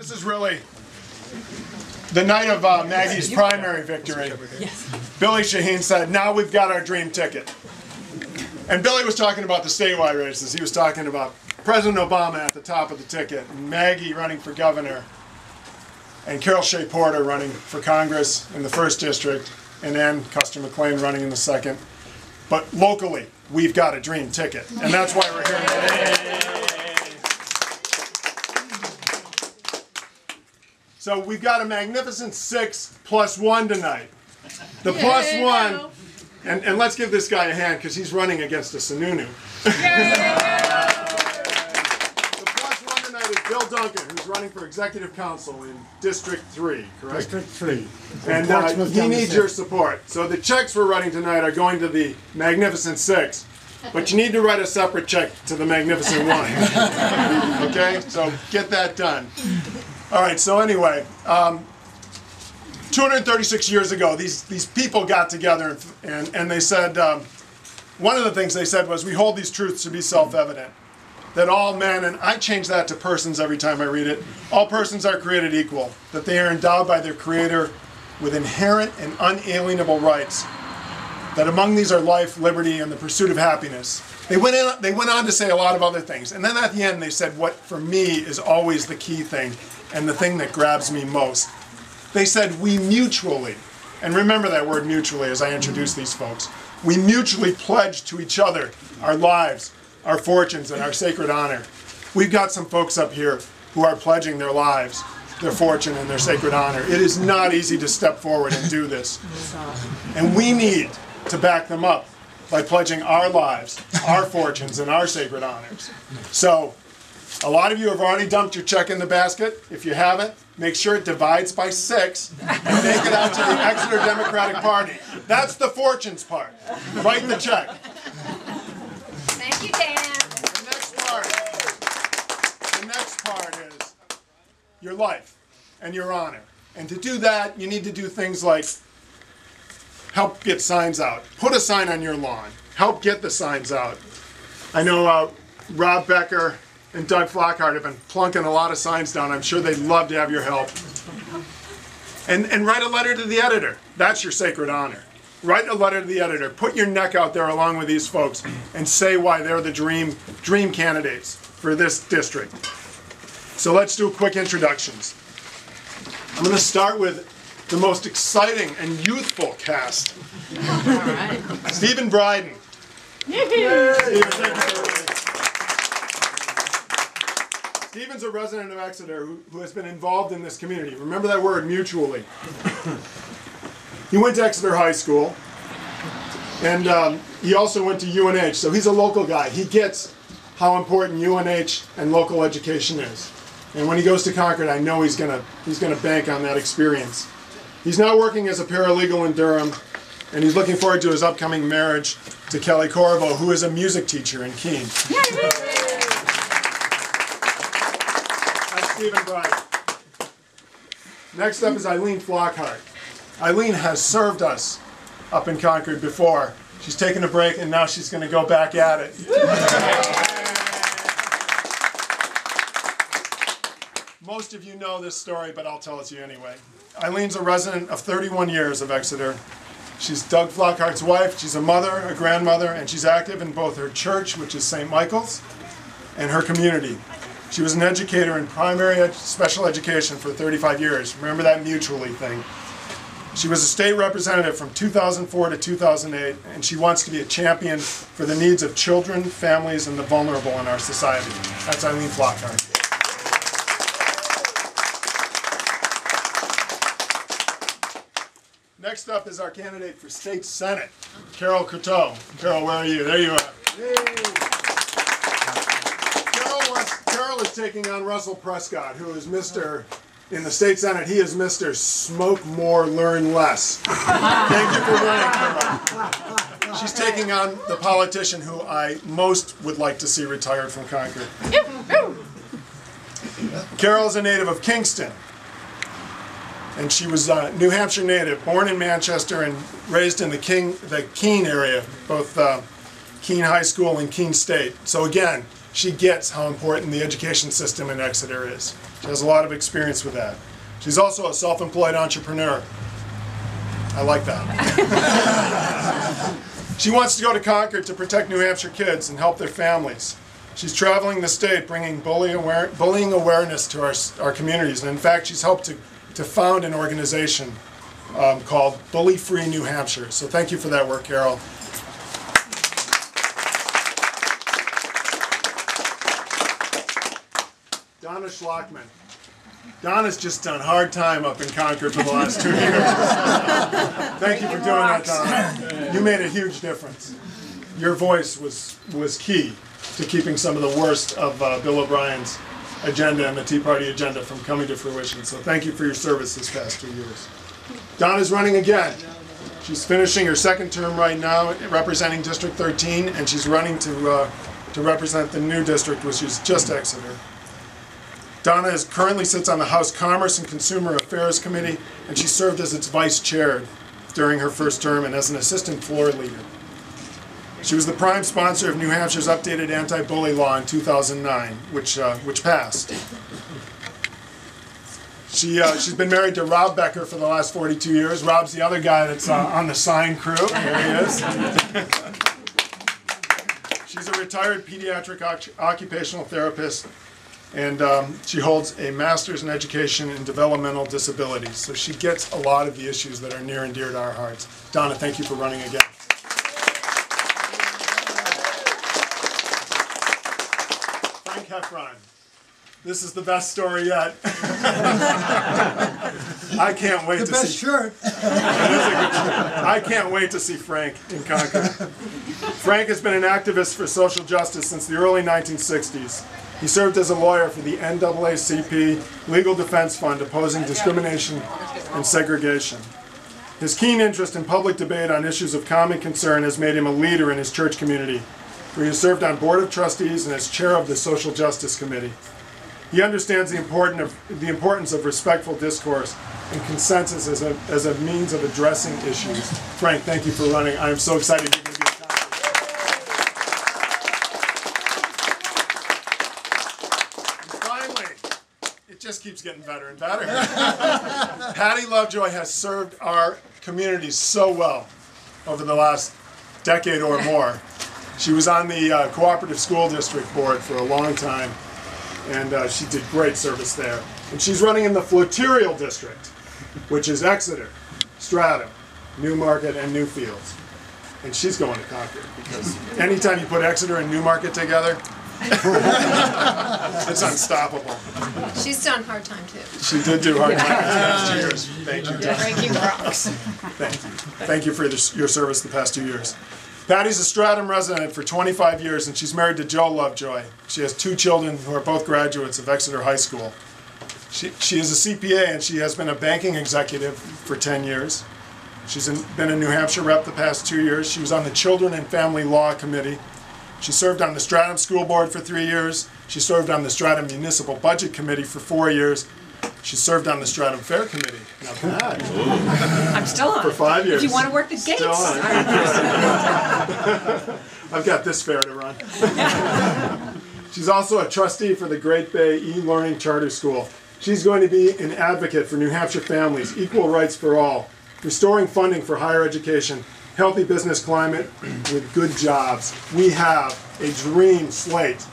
This is really the night of Maggie's primary victory. Yes. Billy Shaheen said, now we've got our dream ticket. And Billy was talking about the statewide races. He was talking about President Obama at the top of the ticket, and Maggie running for governor, and Carol Shea Porter running for Congress in the 1st district, and then Custer McLean running in the 2nd. But locally, we've got a dream ticket, and that's why we're here today. So we've got a magnificent 6 plus 1 tonight. The plus 1, and let's give this guy a hand because he's running against a Sununu. The plus 1 tonight is Bill Duncan, who's running for Executive Council in District 3, correct? District 3. And he needs your support. So the checks we're writing tonight are going to the Magnificent 6, but you need to write a separate check to the Magnificent 1. Okay? So get that done. All right, so anyway, 236 years ago, these people got together and they said, one of the things they said was, we hold these truths to be self-evident, that all men, and I change that to persons every time I read it, all persons are created equal, that they are endowed by their Creator with inherent and unalienable rights, that among these are life, liberty, and the pursuit of happiness. They went on to say a lot of other things, and then at the end they said what for me is always the key thing, and the thing that grabs me most. They said, we mutually, and remember that word mutually as I introduce these folks, we mutually pledge to each other our lives, our fortunes, and our sacred honor. We've got some folks up here who are pledging their lives, their fortune, and their sacred honor. It is not easy to step forward and do this. And we need to back them up by pledging our lives, our fortunes, and our sacred honors. So, a lot of you have already dumped your check in the basket. If you haven't, make sure it divides by 6 and make it out to the Exeter Democratic Party. That's the fortunes part. Write the check. Thank you, Dan. The next part is your life and your honor. And to do that, you need to do things like help get signs out. Put a sign on your lawn. Help get the signs out. I know Rob Becker and Doug Flockhart have been plunking a lot of signs down. I'm sure they'd love to have your help. And write a letter to the editor. That's your sacred honor. Write a letter to the editor. Put your neck out there along with these folks and say why they're the dream candidates for this district. So let's do quick introductions. I'm going to start with the most exciting and youthful cast. All right. Stephen Briden. Stephen's a resident of Exeter who has been involved in this community. Remember that word, mutually. He went to Exeter High School, and he also went to UNH, so he's a local guy. He gets how important UNH and local education is. And when he goes to Concord, I know he's gonna bank on that experience. He's now working as a paralegal in Durham, and he's looking forward to his upcoming marriage to Kelly Corvo, who is a music teacher in Keene. Stephen Briden. Next up is Eileen Flockhart. Eileen has served us up in Concord before. She's taken a break and now she's going to go back at it. Most of you know this story, but I'll tell it to you anyway. Eileen's a resident of 31 years of Exeter. She's Doug Flockhart's wife. She's a mother, a grandmother, and she's active in both her church, which is St. Michael's, and her community. She was an educator in primary special education for 35 years. Remember that mutually thing. She was a state representative from 2004 to 2008, and she wants to be a champion for the needs of children, families, and the vulnerable in our society. That's Eileen Flockhart. Next up is our candidate for State Senate, Carol Croteau. Carol, where are you? There you are. Yay. Carol is taking on Russell Prescott, who is Mr. In the State Senate, he is Mr. Smoke More, Learn Less. Thank you for running, Carol. She's taking on the politician who I most would like to see retired from Concord. Carol is a native of Kingston, and she was a New Hampshire native, born in Manchester and raised in the Keene area, both Keene High School and Keene State. So again, she gets how important the education system in Exeter is. She has a lot of experience with that. She's also a self-employed entrepreneur. I like that. She wants to go to Concord to protect New Hampshire kids and help their families. She's traveling the state bringing bullying awareness to our communities. And in fact, she's helped to found an organization called Bully Free New Hampshire. So thank you for that work, Carol. Donna Schlachman. Donna's just done hard time up in Concord for the last 2 years. Thank you for doing that, Donna. You made a huge difference. Your voice was key to keeping some of the worst of Bill O'Brien's agenda and the Tea Party agenda from coming to fruition. So thank you for your service this past 2 years. Donna's running again. She's finishing her second term right now, representing District 13, and she's running to represent the new district, which is just Exeter. Donna currently sits on the House Commerce and Consumer Affairs Committee, and she served as its vice chair during her first term and as an assistant floor leader. She was the prime sponsor of New Hampshire's updated anti-bully law in 2009, which passed. She's been married to Rob Becker for the last 42 years. Rob's the other guy that's on the sign crew. There he is. She's a retired pediatric occupational therapist, and she holds a master's in education in developmental disabilities. So she gets a lot of the issues that are near and dear to our hearts. Donna, thank you for running again. Frank Heffron. This is the best story yet. I can't wait to see. The best shirt. I can't wait to see Frank in Concord. Frank has been an activist for social justice since the early 1960s. He served as a lawyer for the NAACP Legal Defense Fund opposing discrimination and segregation. His keen interest in public debate on issues of common concern has made him a leader in his church community, where he has served on Board of Trustees and as chair of the Social Justice Committee. He understands the importance of respectful discourse and consensus as a means of addressing issues. Frank, thank you for running. I am so excited you're going to be at Concord. And finally, it just keeps getting better and better. Patty Lovejoy has served our community so well over the last decade or more. She was on the Cooperative School District Board for a long time, and she did great service there. And she's running in the Floterial District, which is Exeter, Stratham, Newmarket, and Newfields. And she's going to Concord, because anytime you put Exeter and Newmarket together, it's unstoppable. She's done hard time too. She did do hard time the past 2 years. Thank you, John. Breaking rocks. Thank you. Thank you for your service the past 2 years. Patty's a Stratham resident for 25 years, and she's married to Joe Lovejoy. She has 2 children who are both graduates of Exeter High School. She is a CPA, and she has been a banking executive for 10 years. She's been a New Hampshire rep the past 2 years. She was on the Children and Family Law Committee. She served on the Stratham School Board for 3 years. She served on the Stratham Municipal Budget Committee for 4 years. She served on the Stratham Fair Committee. Not bad. I'm still on. For 5 years. If you want to work the gates. Still on. I've got this fair to run. She's also a trustee for the Great Bay E-Learning Charter School. She's going to be an advocate for New Hampshire families, equal rights for all, restoring funding for higher education, healthy business climate with good jobs. We have a dream slate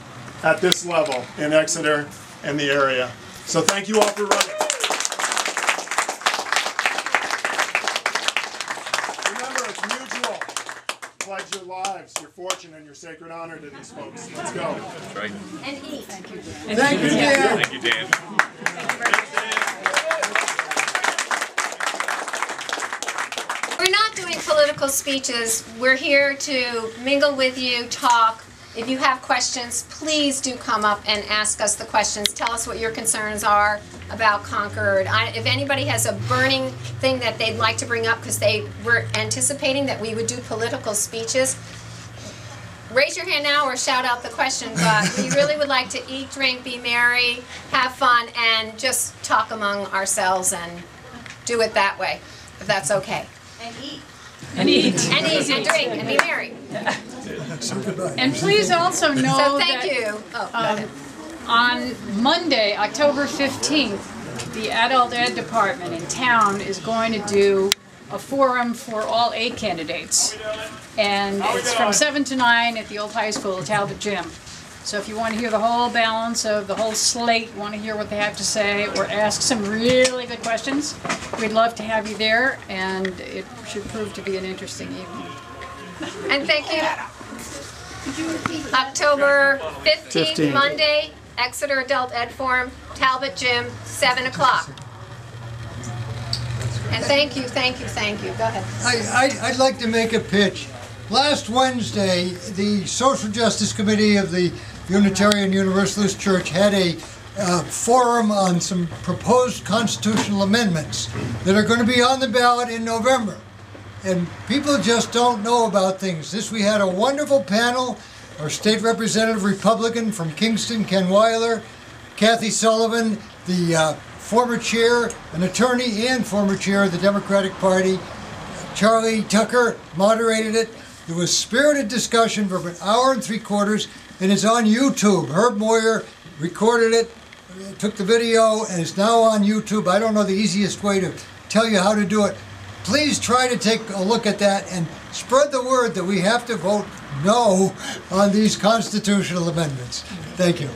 at this level in Exeter and the area. So thank you all for running. Remember, it's mutual. Pledge your lives, your fortune, and your sacred honor to these folks. Let's go. That's right. And eat. Thank you. Thank you, Dan. Thank you, Dan. We're not doing political speeches. We're here to mingle with you, talk. If you have questions, please do come up and ask us the questions. Tell us what your concerns are about Concord. If anybody has a burning thing that they'd like to bring up because they were anticipating that we would do political speeches, raise your hand now or shout out the question, but we really would like to eat, drink, be merry, have fun, and just talk among ourselves and do it that way, if that's okay. And eat. And eat and drink and be merry. And please also know So thank that you. Oh, go ahead. on Monday, October 15th, the Adult Ed Department in town is going to do a forum for all 8 candidates. And it's from 7 to 9 at the old high school, Talbot Gym. So if you want to hear the whole balance of the whole slate, want to hear what they have to say, or ask some really good questions, we'd love to have you there, and it should prove to be an interesting evening. And thank you. October 15th, Monday, Exeter Adult Ed Forum, Talbot Gym, 7 o'clock. And thank you. Go ahead. I'd like to make a pitch. Last Wednesday, the Social Justice Committee of the Unitarian Universalist Church had a forum on some proposed constitutional amendments that are going to be on the ballot in November. And people just don't know about things. We had a wonderful panel. Our state representative Republican from Kingston, Ken Weiler, Kathy Sullivan, the former chair, an attorney and former chair of the Democratic Party, Charlie Tucker moderated it. There was spirited discussion for an hour and 3/4, and it's on YouTube. Herb Moyer recorded it, took the video, and it's now on YouTube. I don't know the easiest way to tell you how to do it. Please try to take a look at that and spread the word that we have to vote no on these constitutional amendments. Thank you.